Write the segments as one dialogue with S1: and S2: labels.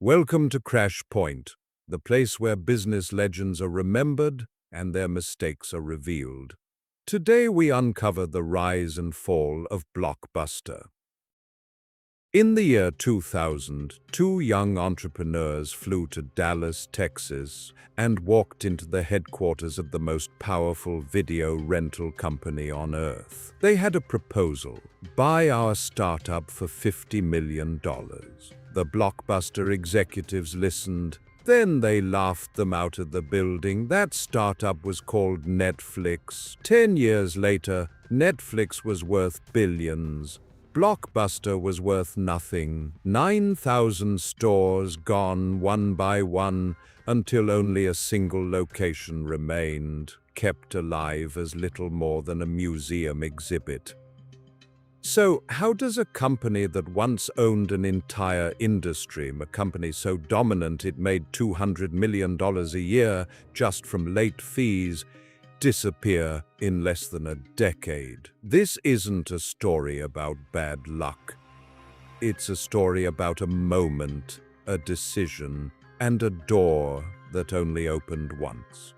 S1: Welcome to Crash Point, the place where business legends are remembered and their mistakes are revealed. Today we uncover the rise and fall of Blockbuster. In the year 2000, two young entrepreneurs flew to Dallas, Texas, and walked into the headquarters of the most powerful video rental company on earth. They had a proposal: buy our startup for $50 million. The Blockbuster executives listened. Then they laughed them out of the building. That startup was called Netflix. 10 years later, Netflix was worth billions. Blockbuster was worth nothing. 9,000 stores gone one by one until only a single location remained, kept alive as little more than a museum exhibit. So, how does a company that once owned an entire industry, a company so dominant it made $200 million a year just from late fees, disappear in less than a decade? This isn't a story about bad luck. It's a story about a moment, a decision, and a door that only opened once.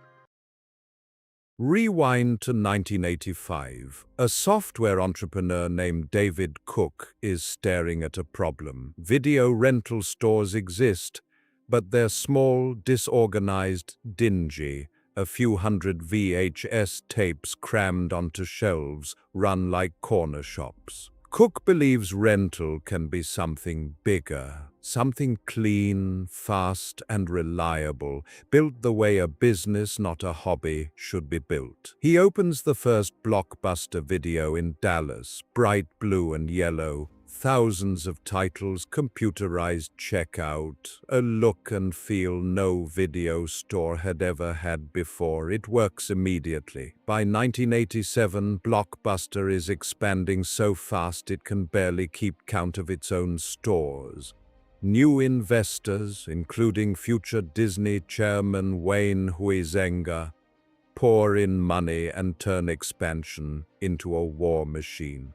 S1: Rewind to 1985. A software entrepreneur named David Cook is staring at a problem. Video rental stores exist, but they're small, disorganized, dingy. A few hundred VHS tapes crammed onto shelves, run like corner shops. Cook believes rental can be something bigger, something clean, fast, and reliable, built the way a business, not a hobby, should be built. He opens the first Blockbuster video in Dallas, bright blue and yellow, thousands of titles, computerized checkout, a look and feel no video store had ever had before. It works immediately. By 1987, Blockbuster is expanding so fast it can barely keep count of its own stores. New investors, including future Disney chairman Wayne Huizenga, pour in money and turn expansion into a war machine.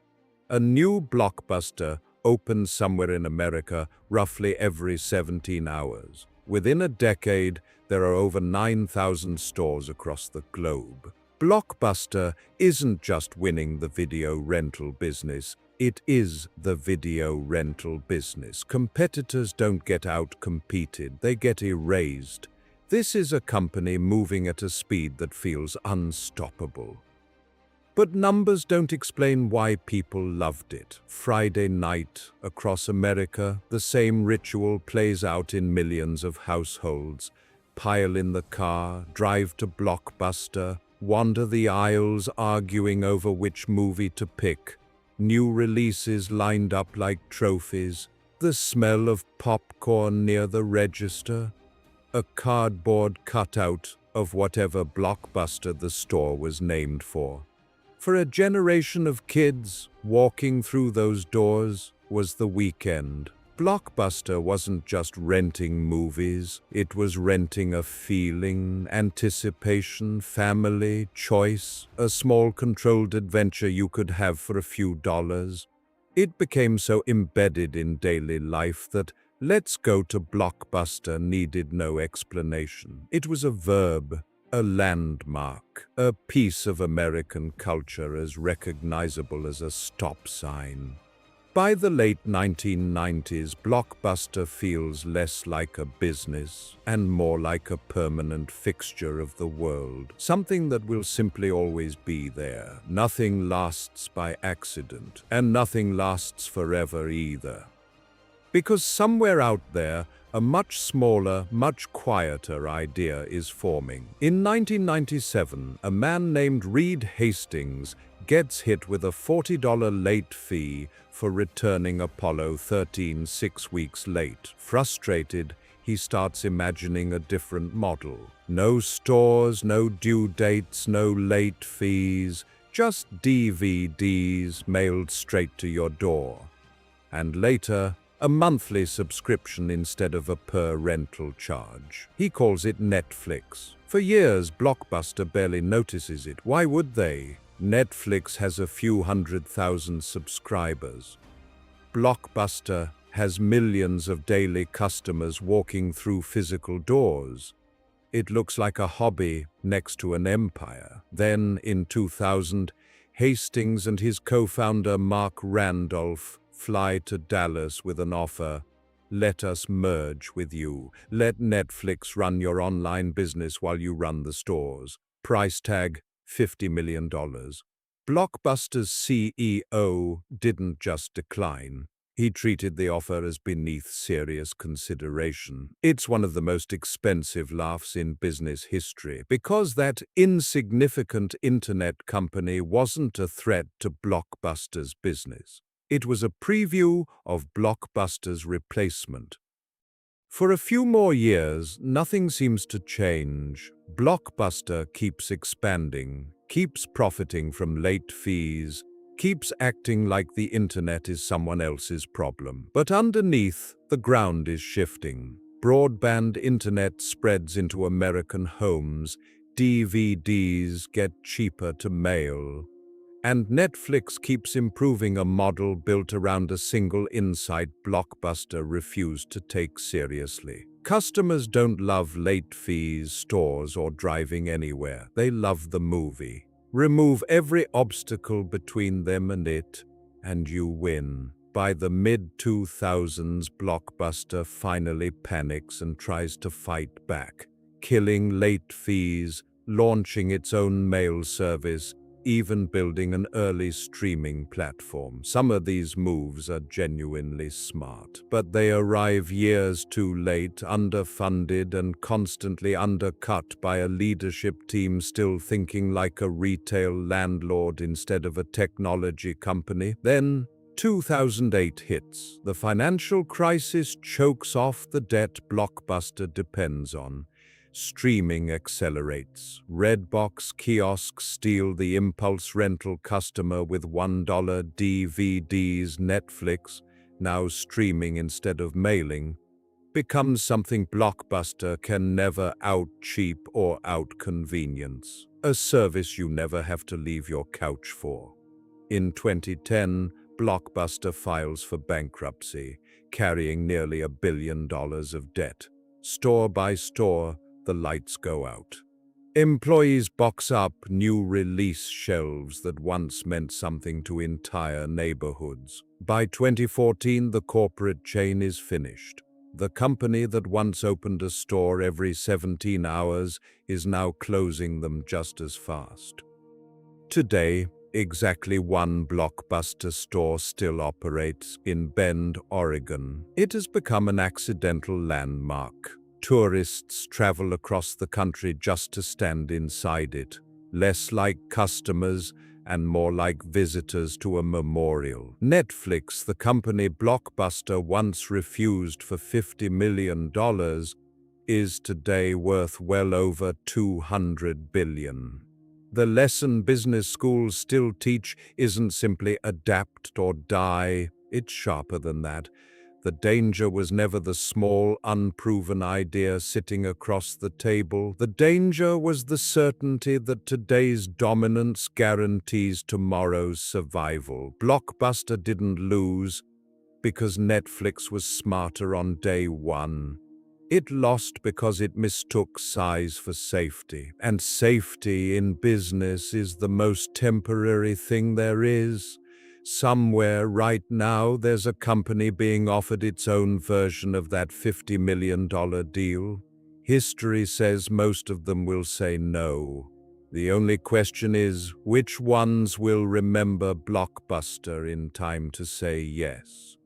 S1: A new Blockbuster opens somewhere in America roughly every 17 hours. Within a decade, there are over 9,000 stores across the globe. Blockbuster isn't just winning the video rental business, it is the video rental business. Competitors don't get out-competed, they get erased. This is a company moving at a speed that feels unstoppable. But numbers don't explain why people loved it. Friday night, across America, the same ritual plays out in millions of households. Pile in the car, drive to Blockbuster, wander the aisles arguing over which movie to pick. New releases lined up like trophies. The smell of popcorn near the register. A cardboard cutout of whatever Blockbuster the store was named for. For a generation of kids, walking through those doors was the weekend. Blockbuster wasn't just renting movies, it was renting a feeling, anticipation, family, choice, a small controlled adventure you could have for a few dollars. It became so embedded in daily life that "let's go to Blockbuster" needed no explanation. It was a verb, a landmark, a piece of American culture as recognizable as a stop sign. By the late 1990s, Blockbuster feels less like a business and more like a permanent fixture of the world, something that will simply always be there. Nothing lasts by accident, and nothing lasts forever either. Because somewhere out there, a much smaller, much quieter idea is forming. In 1997, a man named Reed Hastings gets hit with a $40 late fee for returning Apollo 13 6 weeks late. Frustrated, he starts imagining a different model. No stores, no due dates, no late fees, just DVDs mailed straight to your door. And later, a monthly subscription instead of a per-rental charge. He calls it Netflix. For years, Blockbuster barely notices it. Why would they? Netflix has a few 100,000 subscribers. Blockbuster has millions of daily customers walking through physical doors. It looks like a hobby next to an empire. Then, in 2000, Hastings and his co-founder Mark Randolph fly to Dallas with an offer. Let us merge with you. Let Netflix run your online business while you run the stores. Price tag, $50 million. Blockbuster's CEO didn't just decline. He treated the offer as beneath serious consideration. It's one of the most expensive laughs in business history because that insignificant internet company wasn't a threat to Blockbuster's business. It was a preview of Blockbuster's replacement. For a few more years, nothing seems to change. Blockbuster keeps expanding, keeps profiting from late fees, keeps acting like the internet is someone else's problem. But underneath, the ground is shifting. Broadband internet spreads into American homes, DVDs get cheaper to mail, and Netflix keeps improving a model built around a single insight Blockbuster refused to take seriously. Customers don't love late fees, stores, or driving anywhere. They love the movie. Remove every obstacle between them and it, and you win. By the mid-2000s, Blockbuster finally panics and tries to fight back, killing late fees, launching its own mail service, even building an early streaming platform. Some of these moves are genuinely smart, but they arrive years too late, underfunded and constantly undercut by a leadership team still thinking like a retail landlord instead of a technology company. Then, 2008 hits. The financial crisis chokes off the debt Blockbuster depends on. Streaming accelerates. Redbox kiosks steal the impulse rental customer with $1 DVDs. Netflix, now streaming instead of mailing, becomes something Blockbuster can never out-cheap or out-convenience. A service you never have to leave your couch for. In 2010, Blockbuster files for bankruptcy, carrying nearly $1 billion of debt. Store by store, the lights go out. Employees box up new release shelves that once meant something to entire neighborhoods. By 2014, the corporate chain is finished. The company that once opened a store every 17 hours is now closing them just as fast. Today, exactly one Blockbuster store still operates in Bend, Oregon. It has become an accidental landmark. Tourists travel across the country just to stand inside it, less like customers and more like visitors to a memorial. Netflix, the company Blockbuster once refused for $50 million, is today worth well over $200 billion. The lesson business schools still teach isn't simply adapt or die, it's sharper than that. The danger was never the small, unproven idea sitting across the table. The danger was the certainty that today's dominance guarantees tomorrow's survival. Blockbuster didn't lose because Netflix was smarter on day one. It lost because it mistook size for safety. And safety in business is the most temporary thing there is. Somewhere right now, there's a company being offered its own version of that $50 million deal. History says most of them will say no. The only question is, which ones will remember Blockbuster in time to say yes?